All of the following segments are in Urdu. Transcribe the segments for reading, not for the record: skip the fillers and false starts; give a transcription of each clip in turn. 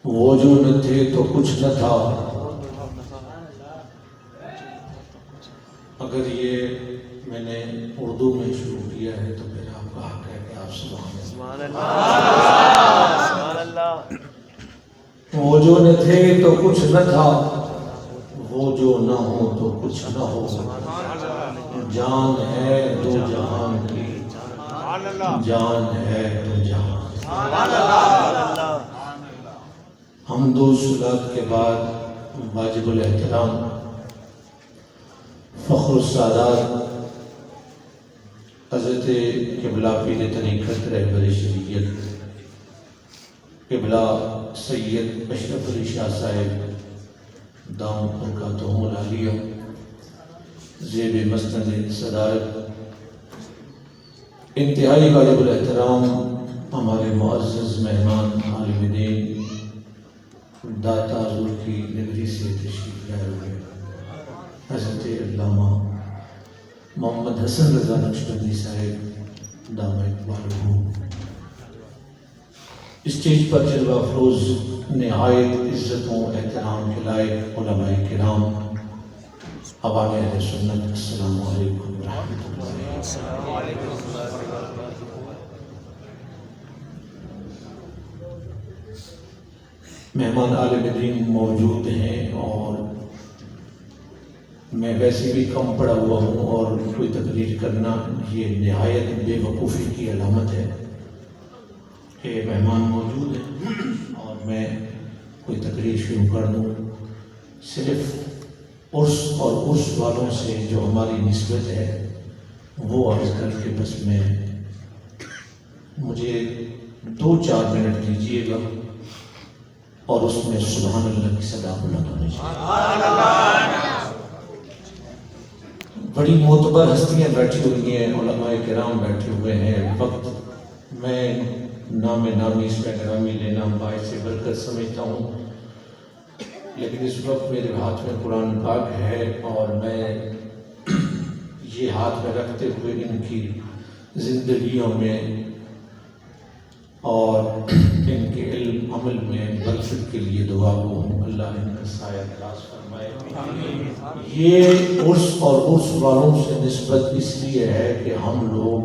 وہ جو نہ تھے تو کچھ نہ تھا. اگر یہ میں نے اردو میں شروع کیا ہے تو پھر آپ کا حق ہے کہ آپ سبحان اللہ. وہ جو نہ تھے تو کچھ نہ تھا، وہ جو نہ ہو تو کچھ نہ ہو. جان ہے دو جہان کی، جان ہے دو جہان. حمد و صلات کے بعد واجب الاحترام فخر السادات حضرت قبلہ پیر طریقت رہبر شریعت قبلہ سید اشرف علی شاہ صاحب دامت برکاتہم العالیہ زیب مسند صدارت انتہائی واجب الاحترام ہمارے معزز مہمان عالم دین داتا حضور کی نگری سے تشریف لائے ہوئے حضرت علامہ محمد حسن رضا نقشبندی صاحب دامہ اقبالہ، اسٹیج پر جلوہ افروز نہایت عزت و احترام کے لائق علماء کرام، عوام اہل سنت، السلام علیکم ورحمۃ اللہ. مہمان عالم دین موجود ہیں اور میں ویسے بھی کم پڑھا ہوا ہوں اور کوئی تقریر کرنا یہ نہایت بے وقوفی کی علامت ہے کہ مہمان موجود ہیں اور میں کوئی تقریر شروع کر دوں. صرف عرس اور عرس والوں سے جو ہماری نسبت ہے وہ عرض کر کے بس میں مجھے 2-4 منٹ دیجیے گا اور اس میں سبحان اللہ کی صدا بلند ہونی چاہیے. بڑی معتبر ہستیاں بیٹھی ہوئی ہیں، علماء کرام بیٹھے ہوئے ہیں. وقت میں نام نامی اس میں گرامی لینا باعث برکت سمجھتا ہوں، لیکن اس وقت میرے ہاتھ میں قرآن پاک ہے اور میں یہ ہاتھ میں رکھتے ہوئے ان کی زندگیوں میں اور ان کے علم عمل میں برکت کے لیے دعا گو ہوں. اللہ ان کا سایہ دراز فرمائے. یہ عرس اور عرس والوں سے نسبت اس لیے ہے کہ ہم لوگ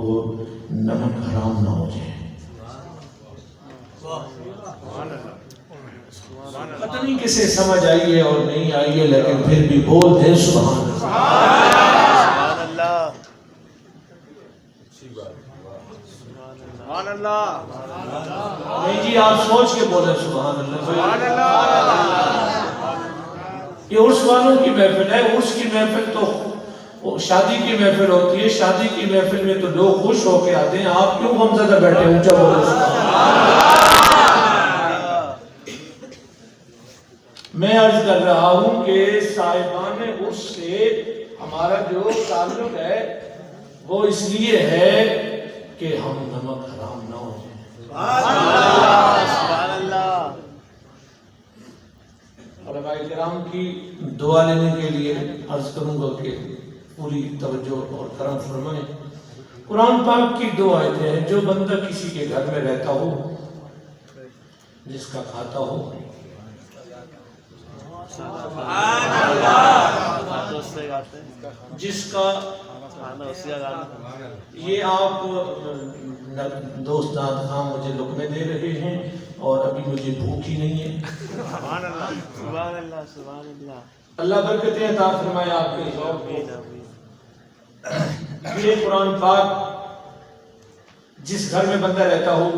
نمک حرام نہ ہو جائیں. پتہ نہیں کسے سمجھ آئی ہے اور نہیں آئی ہے، لیکن پھر بھی بول دیں سبحان اللہ. سبحان اللہ. نہیں جی، آپ سوچ کے بولیں سبحان اللہ. یہ عرس والوں کی محفل ہے. عرس کی محفل تو شادی کی محفل ہوتی ہے. شادی کی محفل میں تو لوگ خوش ہو کے آتے ہیں. آپ کیوں غمزدہ بیٹھے؟ اونچا بولیں سبحان اللہ. میں عرض کر رہا ہوں کہ صاحبان عرس سے ہمارا جو تعلق ہے وہ اس لیے ہے کہ ہم نمک حرام نہ ہو جائیں. سبحان اللہ. علماء کرام کی دعا لینے کے لیے عرض کروں گا کہ پوری توجہ اور کرم فرمائیں. قرآن پاک کی دو آیتیں ہیں. جو بندہ کسی کے گھر میں رہتا ہو، جس کا کھاتا ہو، جس کا یہ آپ دوست نات خان مجھے لقمے دے رہے ہیں اور ابھی مجھے بھوک ہی نہیں ہے. سبحان اللہ. سبحان اللہ. سبحان اللہ. اللہ برکتیں عطا فرمائے آپ کے ذوق کو. یہ قرآن پاک جس گھر میں بندہ رہتا ہو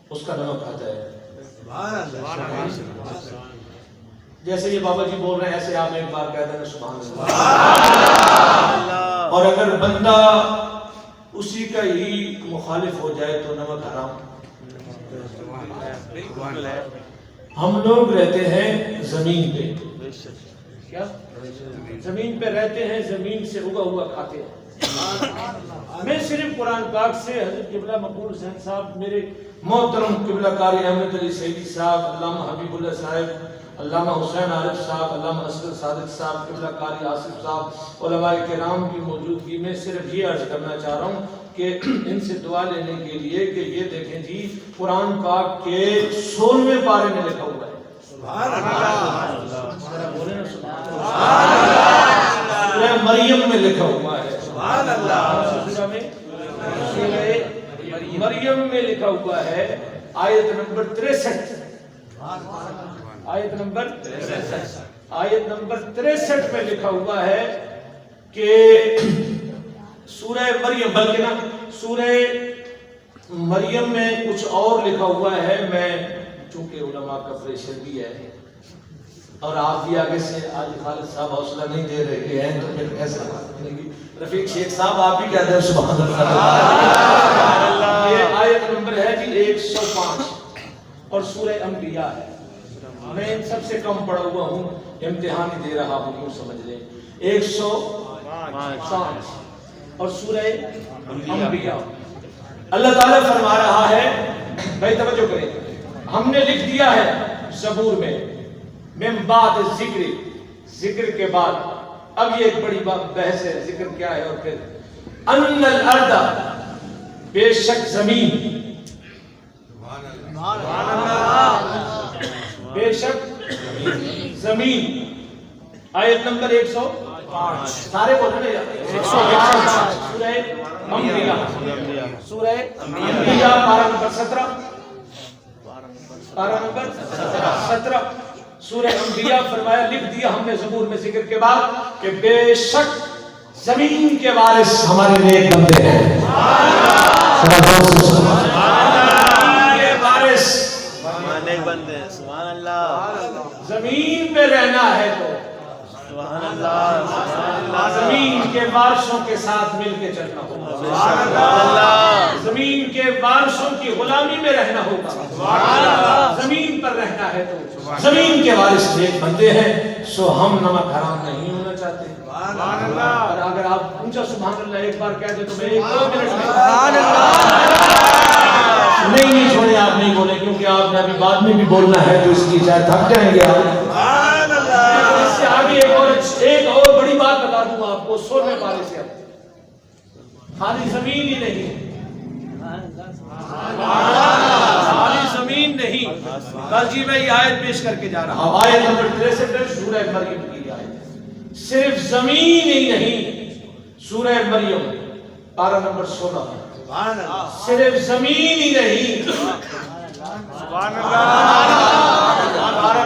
اس کا نمک کھاتا ہے. جیسے یہ بابا جی بول رہے ہیں ایسے آپ ایک بار کہہ دینا سبحان اللہ. اور اگر بندہ اسی کا ہی مخالف ہو جائے تو نمک حرام. ہم لوگ رہتے ہیں زمین پہ. کیا زمین پہ رہتے ہیں، زمین سے اگا ہوا کھاتے ہیں. میں صرف قرآن پاک سے حضرت قبلہ مقبول حسین صاحب، میرے محترم قبلہ قاری احمد علی سیدی صاحب، علامہ حبیب اللہ صاحب، علامہ حسین عارف صاحب، علامہ اصغر صادق صاحب، قبلہ قاری آصف صاحب، علماء کرام کی موجودگی میں صرف یہ عرض کرنا چاہ رہا ہوں کہ ان سے دعا لینے کے لیے کہ یہ دیکھیں جی قرآن پاک کے 16ویں پارے میں لکھا ہوا ہے سبحان اللہ سورہ مریم میں لکھا ہوا ہے سبحان اللہ سورہ مریم میں لکھا ہوا ہے آیت نمبر 63 آیت نمبر 63 میں لکھا ہوا ہے کہ سورہ مریم بلکہ نا سورہ مریم میں کچھ اور لکھا ہوا ہے میں چونکہ علماء کا پریشر بھی ہے اور آپ بھی آگے سے آج خالد صاحب حوصلہ نہیں دے رہے ہیں تو پھر ایسا رفیق شیخ صاحب آپ بھی کہتے ہیں سبحان اللہ یہ آیت نمبر ہے جی 105 اور سورہ انبیاء ہے میں ان سب سے کم پڑھا ہوا ہوں امتحان ہی دے رہا ہوں کیوں سمجھ لیں 105 اور سورہ انبیاء اللہ تعالیٰ فرما رہا ہے بھائی توجہ کریں ہم نے لکھ دیا ہے زبور میں من بعد ذکر کے بعد اب یہ ایک بڑی بحث ہے ذکر کیا ہے اور پھر ان الارض بے شک زمین بے شک زمین آیت نمبر 105 سارے بولنے جاتے 105 سورہ انبیاء پارہ نمبر 17 سورہ انبیاء فرمایا لکھ دیا ہم نے زبور میں ذکر کے بعد کہ بے شک زمین کے وارث ہمارے نیک بندے ہیں سبحان اللہ زمین پہ رہنا ہے تو سبحان اللہ زمین کے وارثوں کے ساتھ مل کے چلنا ہوگا زمین کے وارثوں کی غلامی میں رہنا ہوگا زمین پر رہنا ہے تو زمین کے وارث نیک بندے ہیں سو ہم نمک حرام نہیں ہونا چاہتے اور اگر آپ اونچا سبحان اللہ ایک بار کہہ دے تو میں 1-2 منٹ نہیں چھوڑے آپ نہیں بولے کیونکہ آپ نے ابھی بعد میں بھی بولنا ہے تو اس کی چاہے تھک جائیں گے آپ اس سے آگے ایک اور بڑی بات بتا دوں آپ کو 16ویں پارے سے خالی زمین ہی نہیں خالی زمین نہیں کل جی میں یہ آیت پیش کر کے جا رہا ہوں آیت نمبر 63 سورہ مریم کی آیت صرف زمین ہی نہیں سورہ مریم پارہ نمبر 16 صرف زمین ہی نہیں پارہ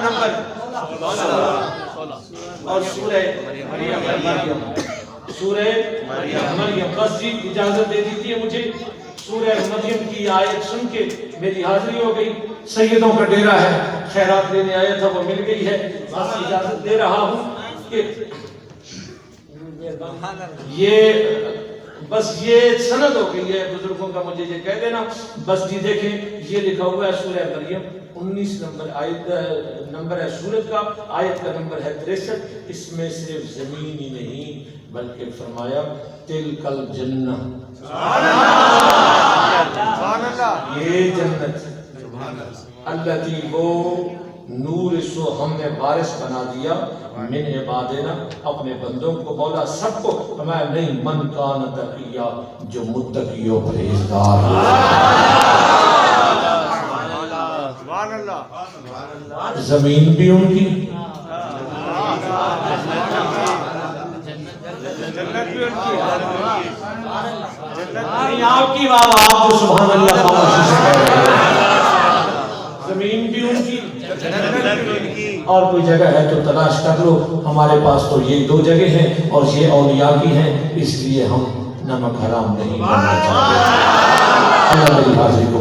نمبر 16 اور سورہ مریم بس جی اجازت دے دیجیے مجھے سورہ مریم کی آیت سن کے میری حاضری ہو گئی سیدوں کا ڈیرہ ہے خیرات دینے آیا تھا وہ مل گئی ہے بس اجازت دے رہا ہوں کہ یہ بس یہ سند ہو گئی ہے بزرگوں کا مجھے یہ کہہ دینا بس جی دیکھیں یہ لکھا ہوا ہے سورہ مریم 19 نمبر آیت نمبر ہے سورت کا آیت کا نمبر ہے 63 اس میں صرف زمین ہی نہیں بلکہ فرمایا تلک الجنہ یہ جنت التی وہ نور سو ہم نے وارث بنا دیا من عبادنا اپنے بندوں کو مولا سب کو فرمایا نہیں من کان تقیا جو متقی و پرہیزگار زمین بھی ان کی آپ کی بات آپ کو سبحان اللہ خاموشی سے کہہ رہے ہیں زمین بھی ان کی اور کوئی جگہ ہے تو تلاش کر لو ہمارے پاس تو یہ 2 جگہ ہیں اور یہ اولیاء کی ہیں اس لیے ہم نمک حرام نہیں کرنا چاہتے اللہ میری حاضری کو